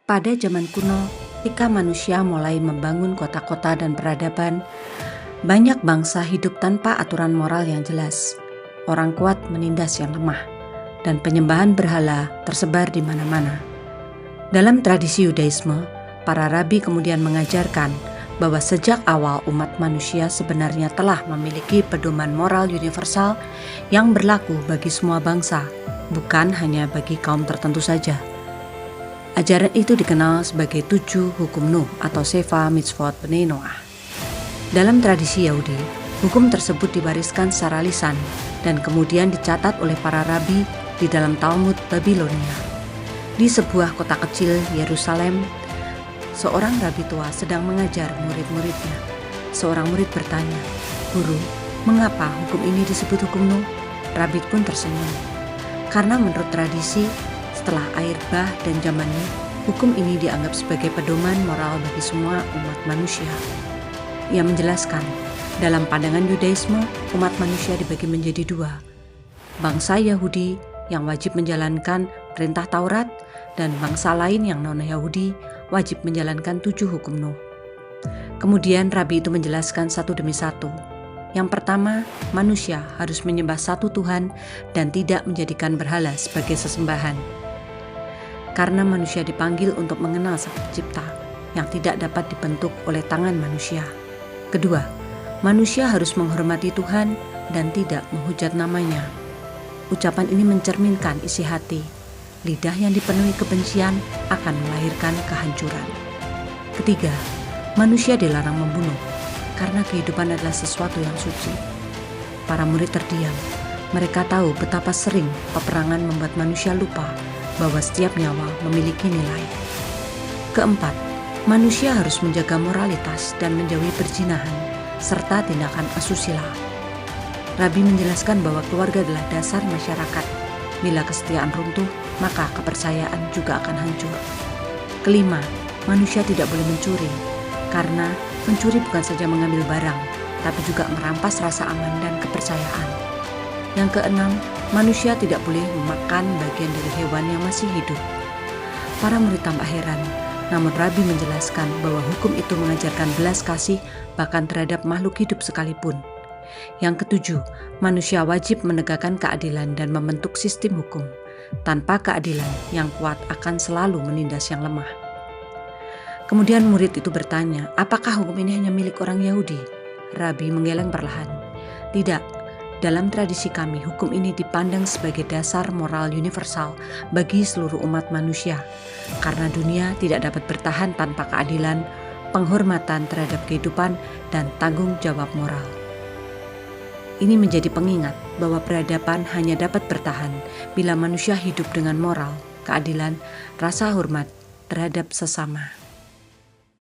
Pada zaman kuno, ketika manusia mulai membangun kota-kota dan peradaban, banyak bangsa hidup tanpa aturan moral yang jelas. Orang kuat menindas yang lemah, dan penyembahan berhala tersebar di mana-mana. Dalam tradisi Yudaisme, para rabi kemudian mengajarkan bahwa sejak awal umat manusia sebenarnya telah memiliki pedoman moral universal yang berlaku bagi semua bangsa, bukan hanya bagi kaum tertentu saja. Ajaran itu dikenal sebagai 7 hukum Nuh atau Sheva Mitzvot Bnei Noach. Dalam tradisi Yahudi, hukum tersebut diwariskan secara lisan dan kemudian dicatat oleh para rabi di dalam Talmud Babilonia. Di sebuah kota kecil, Yerusalem, seorang rabi tua sedang mengajar murid-muridnya. Seorang murid bertanya, "Guru, mengapa hukum ini disebut hukum Nuh?" Rabi pun tersenyum. Karena menurut tradisi, setelah air bah dan zaman Nuh, hukum ini dianggap sebagai pedoman moral bagi semua umat manusia. Ia menjelaskan, dalam pandangan Yudaisme, umat manusia dibagi menjadi 2. Bangsa Yahudi yang wajib menjalankan perintah Taurat dan bangsa lain yang non-Yahudi wajib menjalankan 7 hukum Nuh. Kemudian Rabi itu menjelaskan satu demi satu. Yang pertama, manusia harus menyembah satu Tuhan dan tidak menjadikan berhala sebagai sesembahan. Karena manusia dipanggil untuk mengenal Sang Pencipta yang tidak dapat dibentuk oleh tangan manusia. Kedua, manusia harus menghormati Tuhan dan tidak menghujat namanya. Ucapan ini mencerminkan isi hati. Lidah yang dipenuhi kebencian akan melahirkan kehancuran. Ketiga, manusia dilarang membunuh karena kehidupan adalah sesuatu yang suci. Para murid terdiam. Mereka tahu betapa sering peperangan membuat manusia lupa bahwa setiap nyawa memiliki nilai. Keempat, manusia harus menjaga moralitas dan menjauhi perzinahan serta tindakan asusila. Rabi menjelaskan bahwa keluarga adalah dasar masyarakat. Bila kesetiaan runtuh, maka kepercayaan juga akan hancur. Kelima, manusia tidak boleh mencuri, karena mencuri bukan saja mengambil barang, tapi juga merampas rasa aman dan kepercayaan. Yang keenam, manusia tidak boleh memakan bagian dari hewan yang masih hidup. Para murid tampak heran, namun Rabi menjelaskan bahwa hukum itu mengajarkan belas kasih bahkan terhadap makhluk hidup sekalipun. Yang ketujuh, manusia wajib menegakkan keadilan dan membentuk sistem hukum. Tanpa keadilan, yang kuat akan selalu menindas yang lemah. Kemudian murid itu bertanya, apakah hukum ini hanya milik orang Yahudi? Rabi menggeleng perlahan. Tidak. Dalam tradisi kami, hukum ini dipandang sebagai dasar moral universal bagi seluruh umat manusia. Karena dunia tidak dapat bertahan tanpa keadilan, penghormatan terhadap kehidupan, dan tanggung jawab moral. Ini menjadi pengingat bahwa peradaban hanya dapat bertahan bila manusia hidup dengan moral, keadilan, rasa hormat terhadap sesama.